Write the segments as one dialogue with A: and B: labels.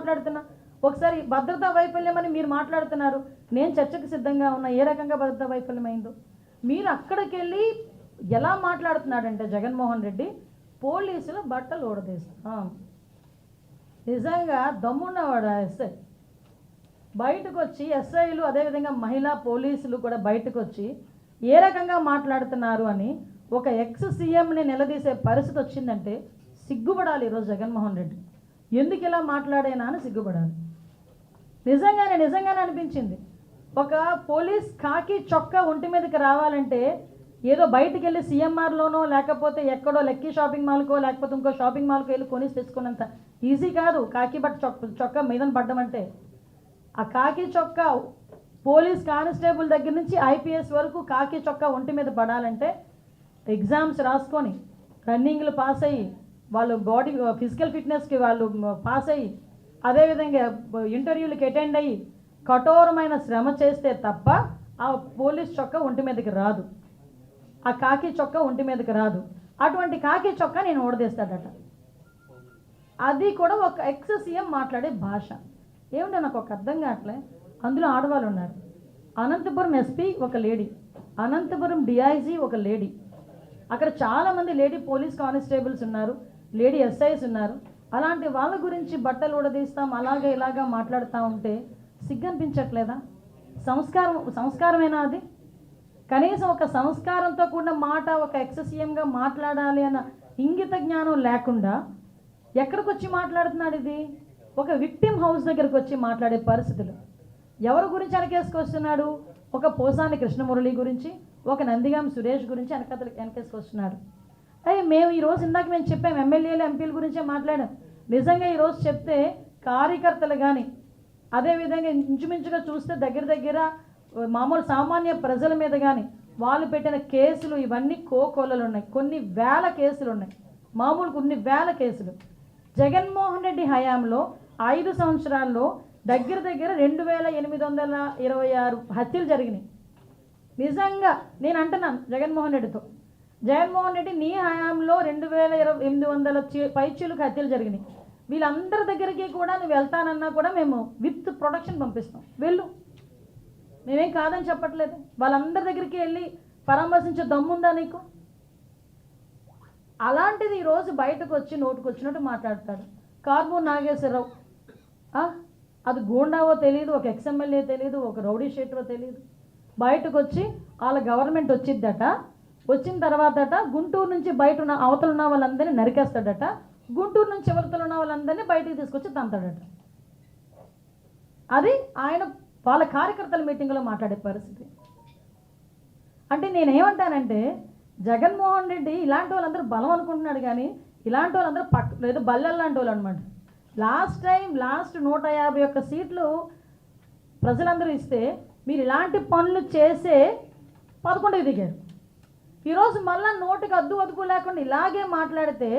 A: మాట్లాడుతున్నా. ఒకసారి భద్రతా వైఫల్యం అని మీరు మాట్లాడుతున్నారు, నేను చర్చకు సిద్ధంగా ఉన్నా. ఏ రకంగా భద్రతా వైఫల్యం అయిందో మీరు అక్కడికి వెళ్ళి ఎలా మాట్లాడుతున్నాడంటే జగన్మోహన్ రెడ్డి పోలీసులు బట్టలు ఊడదీస్తాం. నిజంగా దమ్మున్నవాడు ఎస్ఐ బయటకు వచ్చి, ఎస్ఐలు అదేవిధంగా మహిళా పోలీసులు కూడా బయటకు వచ్చి ఏ రకంగా మాట్లాడుతున్నారు అని ఒక ఎక్స్ సీఎంని నిలదీసే పరిస్థితి వచ్చిందంటే సిగ్గుపడాలి ఈరోజు జగన్మోహన్ రెడ్డి. ఎందుకు ఇలా మాట్లాడేనా అని సిగ్గుపడాలి. నిజంగానే అనిపించింది. ఒక పోలీస్ కాకి చొక్కా ఒంటి మీదకి రావాలంటే ఏదో బయటికి వెళ్ళి సిఎంఆర్లోనో లేకపోతే ఎక్కడో లక్కీ షాపింగ్ మాల్కో లేకపోతే ఇంకో షాపింగ్ మాల్కో వెళ్ళి కొనేసి తెచ్చుకున్నంత ఈజీ కాదు కాకి చొక్కా మీదన పడ్డం అంటే. ఆ కాకి చొక్కా పోలీస్ కానిస్టేబుల్ దగ్గర నుంచి ఐపీఎస్ వరకు కాకి చొక్కా ఒంటి మీద పడాలంటే ఎగ్జామ్స్ రాసుకొని రన్నింగ్లు పాస్ అయ్యి వాళ్ళు బాడీ ఫిజికల్ ఫిట్నెస్కి వాళ్ళు పాస్ అయ్యి అదేవిధంగా ఇంటర్వ్యూలకి అటెండ్ అయ్యి కఠోరమైన శ్రమ చేస్తే తప్ప ఆ పోలీస్ చొక్కా ఒంటి మీదకి రాదు, ఆ కాకి చొక్కా ఒంటి మీదకి రాదు. అటువంటి కాకి చొక్కా నేను ఓడదీస్తాడట. అది కూడా ఒక ఎక్స్ సీఎం మాట్లాడే భాష ఏమిటో నాకు ఒక అర్థం కావట్లే. అందులో ఆడవాళ్ళు ఉన్నారు. అనంతపురం ఎస్పీ ఒక లేడీ, అనంతపురం డిఐజీ ఒక లేడీ, అక్కడ చాలామంది లేడీ పోలీస్ కానిస్టేబుల్స్ ఉన్నారు, లేడీ ఎస్ఐస్ ఉన్నారు. అలాంటి వాళ్ళ గురించి బట్టలు ఊడదీస్తాం అలాగే ఇలాగా మాట్లాడుతూ ఉంటే సిగ్గనిపించట్లేదా? సంస్కారమేనా అది? కనీసం ఒక సంస్కారంతో కూడిన మాట ఒక ఎక్స్ సీఎంగా మాట్లాడాలి అన్న ఇంగిత జ్ఞానం లేకుండా ఎక్కడికి వచ్చి మాట్లాడుతున్నాడు? ఇది ఒక విక్టిమ్ హౌస్ దగ్గరకు వచ్చి మాట్లాడే పరిస్థితులు. ఎవరి గురించి వెనకేసుకొస్తున్నాడు? ఒక పోసాని కృష్ణమురళి గురించి, ఒక నందిగాం సురేష్ గురించి వెనకేసుకొస్తున్నాడు. మేము ఈరోజు ఇందాక మేము చెప్పాం, ఎమ్మెల్యేలు ఎంపీల గురించే మాట్లాడాం. నిజంగా ఈరోజు చెప్తే కార్యకర్తలు కానీ అదేవిధంగా ఇంచుమించుగా చూస్తే దగ్గర మామూలు సామాన్య ప్రజల మీద కానీ వాళ్ళు పెట్టిన కేసులు ఇవన్నీ కోకొల్లలు ఉన్నాయి. కొన్ని వేల కేసులు ఉన్నాయి, మామూలు కొన్ని వేల కేసులు. జగన్మోహన్ రెడ్డి హయాంలో 5 సంవత్సరాల్లో దగ్గర 2826 హత్యలు జరిగినాయి. నిజంగా నేను అంటున్నాను జగన్మోహన్ రెడ్డితో, జగన్మోహన్ రెడ్డి నీ హయాంలో 2800 పైచీలకు హత్యలు జరిగినాయి. వీళ్ళందరి దగ్గరికి కూడా నువ్వు వెళ్తానన్నా కూడా మేము విత్ ప్రొటెక్షన్ పంపిస్తాం, వెళ్ళు, మేమేం కాదని చెప్పట్లేదు. వాళ్ళందరి దగ్గరికి వెళ్ళి పరామర్శించే దమ్ముందా నీకు? అలాంటిది ఈరోజు బయటకు వచ్చి నోటుకు వచ్చినట్టు మాట్లాడతాడు. కార్మూర్ నాగేశ్వరరావు, అది గూండావో తెలియదు, ఒక ఎక్స్ఎమ్మెల్యే తెలియదు, ఒక రౌడీ షీటరో తెలియదు, బయటకు వచ్చి వాళ్ళ గవర్నమెంట్ వచ్చిద్దట, వచ్చిన తర్వాతట గుంటూరు నుంచి బయట ఉన్న అవతల ఉన్న వాళ్ళందరినీ నరికేస్తాడట, గుంటూరు నుంచి చివరితలు ఉన్న వాళ్ళందరినీ బయటికి తీసుకొచ్చి తంతాడట. అది ఆయన వాళ్ళ కార్యకర్తల మీటింగ్లో మాట్లాడే పరిస్థితి. అంటే నేనేమంటానంటే జగన్మోహన్ రెడ్డి ఇలాంటి వాళ్ళందరూ బలం అనుకుంటున్నాడు, కానీ ఇలాంటి వాళ్ళందరూ ఏదో బల్లెల్ లాంటి వాళ్ళు అనమాట. లాస్ట్ 151 సీట్లు ప్రజలందరూ ఇస్తే మీరు ఇలాంటి పనులు చేసే 11కి దిగారు. ఈరోజు మళ్ళీ నోటికి అద్దు లేకుండా ఇలాగే మాట్లాడితే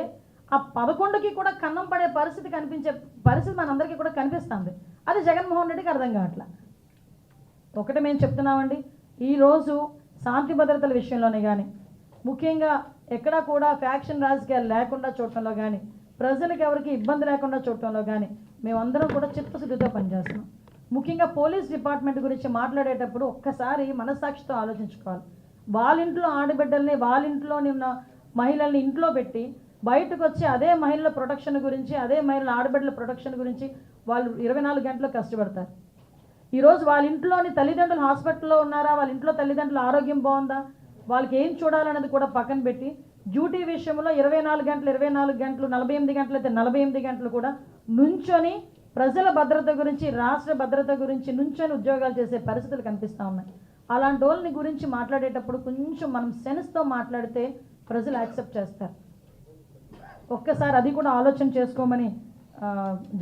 A: ఆ 11కి కూడా కన్నం పడే పరిస్థితి కనిపించే పరిస్థితి మనందరికీ కూడా కనిపిస్తుంది. అది జగన్మోహన్ రెడ్డికి అర్థం కావట్లా. ఒకటి మేము చెప్తున్నామండి, ఈరోజు శాంతి భద్రతల విషయంలోనే కానీ ముఖ్యంగా ఎక్కడా కూడా ఫ్యాక్షన్ రాజకీయాలు లేకుండా చూడటంలో కానీ ప్రజలకు ఎవరికి ఇబ్బంది లేకుండా చూడటంలో కానీ మేమందరం కూడా చిత్తశుద్ధితో పనిచేస్తున్నాం. ముఖ్యంగా పోలీస్ డిపార్ట్మెంట్ గురించి మాట్లాడేటప్పుడు ఒక్కసారి మనస్సాక్షితో ఆలోచించుకోవాలి. వాళ్ళ ఇంట్లో ఆడబిడ్డల్ని, వాళ్ళ ఇంట్లోని ఉన్న మహిళల్ని ఇంట్లో పెట్టి బయటకు వచ్చి అదే మహిళల ప్రొటెక్షన్ గురించి, అదే మహిళల ఆడబిడ్డల ప్రొటెక్షన్ గురించి వాళ్ళు 24 గంటలు కష్టపడతారు. ఈరోజు వాళ్ళ ఇంట్లోని తల్లిదండ్రులు హాస్పిటల్లో ఉన్నారా, వాళ్ళ ఇంట్లో తల్లిదండ్రుల ఆరోగ్యం బాగుందా, వాళ్ళకి ఏం చూడాలన్నది కూడా పక్కన పెట్టి డ్యూటీ విషయంలో 24 గంటలు 48 గంటలు అయితే 48 గంటలు కూడా నుంచొని ప్రజల భద్రత గురించి, రాష్ట్ర భద్రత గురించి నుంచొని ఉద్యోగాలు చేసే పరిస్థితులు కనిపిస్తూ ఉన్నాయి. అలాంటి వాళ్ళని గురించి మాట్లాడేటప్పుడు కొంచెం మనం సెన్స్తో మాట్లాడితే ప్రజలు యాక్సెప్ట్ చేస్తారు. ఒక్కసారి అది కూడా ఆలోచన చేసుకోమని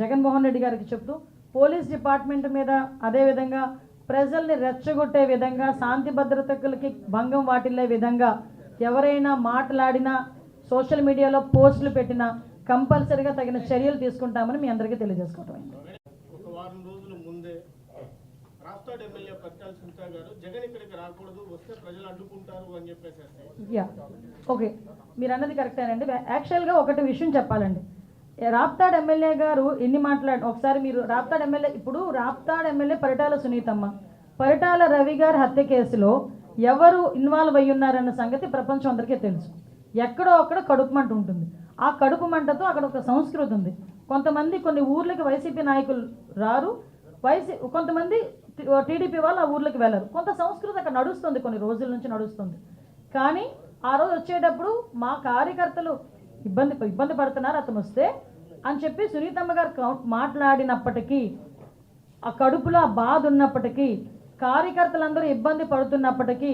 A: జగన్మోహన్ రెడ్డి గారికి చెప్తూ, పోలీస్ డిపార్ట్మెంట్ మీద అదేవిధంగా ప్రజల్ని రెచ్చగొట్టే విధంగా, శాంతి భద్రతలకి భంగం వాటిల్లే విధంగా ఎవరైనా మాట్లాడినా, సోషల్ మీడియాలో పోస్టులు పెట్టినా కంపల్సరీగా తగిన చర్యలు తీసుకుంటామని మీ అందరికీ తెలియజేసుకోవటం.
B: ఒక వారం రోజుల ముందే రాష్ట్ర ఎమ్మెల్యే పట్టాల సునీత గారు జగన్ ఇక్కడికి రాకూడదు, వస్తే ప్రజలు అడ్డుకుంటారు అని చెప్పేసి.
A: ఓకే, మీరు అన్నది కరెక్టేనండి. యాక్చువల్గా ఒకటి విషయం చెప్పాలండి, రాప్తాడ్ ఎమ్మెల్యే గారు ఎన్ని ఒకసారి మీరు రాప్తాడ్ ఎమ్మెల్యే, ఇప్పుడు రాప్తాడ్ ఎమ్మెల్యే పరిటాల సునీతమ్మ, పరిటాల రవి గారి హత్య కేసులో ఎవరు ఇన్వాల్వ్ అయ్యి ఉన్నారన్న సంగతి ప్రపంచం అందరికీ తెలుసు. ఎక్కడో అక్కడ కడుపు మంట ఉంటుంది. ఆ కడుపు మంటతో అక్కడ ఒక సంస్కృతి ఉంది. కొంతమంది కొన్ని ఊర్లకి వైసీపీ నాయకులు రారు, కొంతమంది టీడీపీ వాళ్ళు ఆ ఊర్లకి వెళ్ళరు. కొంత సంస్కృతి అక్కడ నడుస్తుంది, కొన్ని రోజుల నుంచి నడుస్తుంది. కానీ ఆ రోజు వచ్చేటప్పుడు మా కార్యకర్తలు ఇబ్బంది పడుతున్నారు అతను వస్తే అని చెప్పి సునీతమ్మ గారు మాట్లాడినప్పటికీ, ఆ కడుపులో ఆ బాధ ఉన్నప్పటికీ, కార్యకర్తలందరూ ఇబ్బంది పడుతున్నప్పటికీ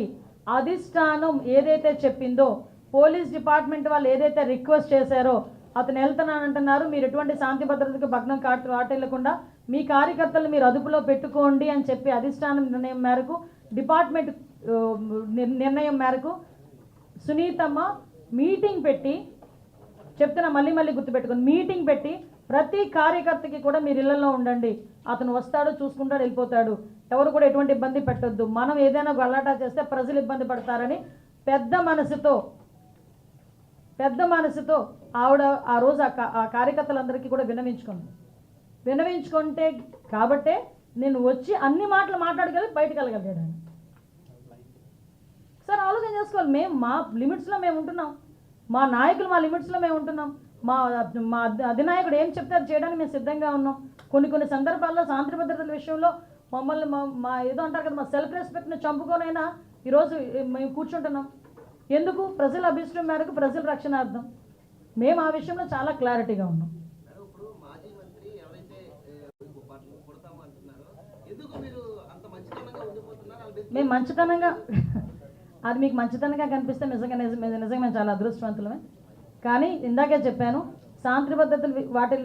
A: అధిష్టానం ఏదైతే చెప్పిందో, పోలీస్ డిపార్ట్మెంట్ వాళ్ళు ఏదైతే రిక్వెస్ట్ చేశారో, అతను వెళ్తున్నానంటున్నారు, మీరు ఎటువంటి శాంతి భద్రతకు భగ్నం కాటెళ్లకుండా మీ కార్యకర్తలు మీరు అదుపులో పెట్టుకోండి అని చెప్పి అధిష్టానం నిర్ణయం మేరకు, డిపార్ట్మెంట్ నిర్ణయం మేరకు సునీతమ్మ మీటింగ్ పెట్టి, చెప్తున్నా మళ్ళీ గుర్తుపెట్టుకొని, మీటింగ్ పెట్టి ప్రతి కార్యకర్తకి కూడా మీరు ఇళ్లలో ఉండండి, అతను వస్తాడు, చూసుకుంటాడు, వెళ్ళిపోతాడు, ఎవరు కూడా ఎటువంటి ఇబ్బంది పెట్టొద్దు, మనం ఏదైనా గలాటా చేస్తే ప్రజలు ఇబ్బంది పడతారని పెద్ద మనసుతో ఆవిడ ఆ రోజు ఆ కార్యకర్తలందరికీ కూడా విన్నవించుకుంటే కాబట్టే నేను వచ్చి అన్ని మాటలు మాట్లాడగలిగి బయటకు వెళ్ళగలిగాడు ఆయన. సార్ ఆలోచన చేసుకోవాలి, మేము మా లిమిట్స్లో మేము ఉంటున్నాం, మా నాయకులు మా లిమిట్స్లో మేము ఉంటున్నాం, మా అధినాయకుడు ఏం చెప్తే అది చేయడానికి మేము సిద్ధంగా ఉన్నాం. కొన్ని సందర్భాల్లో శాంతి భద్రతల విషయంలో మమ్మల్ని మా ఏదో అంటారు కదా, మా సెల్ఫ్ రెస్పెక్ట్ని చంపుకోనైనా ఈరోజు మేము కూర్చుంటున్నాం. ఎందుకు? ప్రజల అభిష్టం మేరకు, ప్రజల రక్షణార్థం. మేము ఆ విషయంలో చాలా క్లారిటీగా ఉన్నాం. మేము మంచితనంగా అది మీకు మంచితనంగా కనిపిస్తే నిజంగా మేము చాలా అదృష్టవంతులమే. కానీ ఇందాకే చెప్పాను, శాంతి భద్రతలు వాటి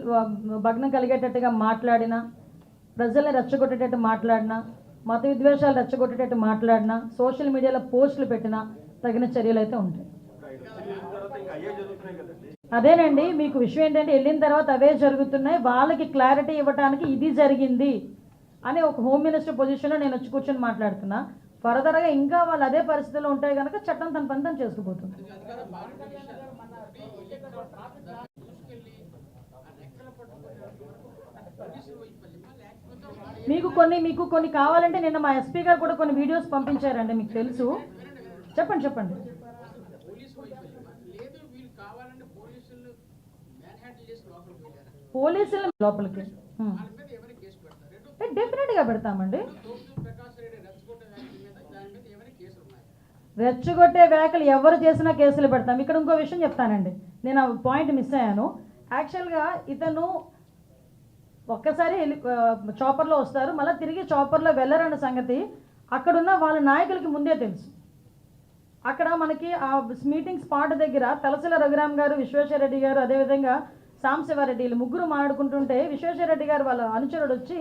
A: భగ్నం కలిగేటట్టుగా మాట్లాడినా, ప్రజల్ని రెచ్చగొట్టేటట్టు మాట్లాడినా, మత విద్వేషాలు రెచ్చగొట్టేటట్టు మాట్లాడినా, సోషల్ మీడియాలో పోస్టులు పెట్టినా తగిన చర్యలు అయితే ఉంటాయి. అదేనండి, మీకు విషయం ఏంటంటే వెళ్ళిన తర్వాత అవే జరుగుతున్నాయి, వాళ్ళకి క్లారిటీ ఇవ్వడానికి ఇది జరిగింది అని ఒక హోమ్ మినిస్టర్ పొజిషన్లో నేను వచ్చి కూర్చొని మాట్లాడుతున్నా. ఫర్దర్గా ఇంకా వాళ్ళు అదే పరిస్థితుల్లో ఉంటాయి కనుక చట్టం తన పని తను చేసుకుపోతుంది. మీకు కొన్ని కావాలంటే నిన్న మా ఎస్పీ గారు కూడా కొన్ని వీడియోస్ పంపించారండి, మీకు తెలుసు. చెప్పండి. పోలీసులు లోపలికి డెఫినెట్గా పెడతామండి. రెచ్చగొట్టే వ్యాఖ్యలు ఎవరు చేసినా కేసులు పెడతాం. ఇక్కడ ఇంకో విషయం చెప్తానండి, నేను ఆ పాయింట్ మిస్ అయ్యాను. యాక్చువల్గా ఇతను ఒక్కసారి చాపర్లో వస్తారు, మళ్ళీ తిరిగి చాపర్లో వెళ్ళరన్న సంగతి అక్కడున్న వాళ్ళ నాయకులకి ముందే తెలుసు. అక్కడ మనకి ఆ మీటింగ్ స్పాట్ దగ్గర తలసిల రఘురామ్ గారు, విశ్వేశ్వరరెడ్డి గారు, అదేవిధంగా సాంశివారెడ్డి వీళ్ళు ముగ్గురు మాట్లాడుకుంటుంటే విశ్వేశ్వరరెడ్డి గారు వాళ్ళ అనుచరుడు వచ్చి,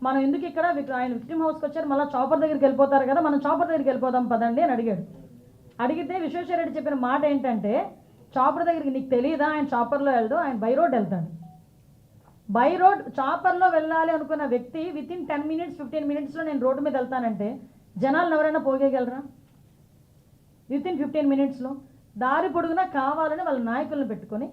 A: మనం ఎందుకు ఇక్కడ ఆయన విక్టిమ్ హౌస్కి వచ్చారు, మళ్ళీ చాపర్ దగ్గరికి వెళ్ళిపోతారు కదా, మనం చాపర్ దగ్గరికి వెళ్ళిపోదాం పదండి అని అడిగాడు. అడిగితే విశ్వేశ్వరరెడ్డి చెప్పిన మాట ఏంటంటే, చాపర్ దగ్గరికి నీకు తెలియదా, ఆయన చాపర్లో వెళ్దాం, ఆయన బై రోడ్ వెళ్తాడు. బై రోడ్ చాపర్లో వెళ్ళాలి అనుకున్న వ్యక్తి వితిన్ 10 minutes 15 minutesలో నేను రోడ్డు మీద వెళ్తానంటే జనాలను ఎవరైనా పోగేయగలరా? వితిన్ 15 minutesలో దారి పొడుగునా కావాలని వాళ్ళ నాయకులను పెట్టుకొని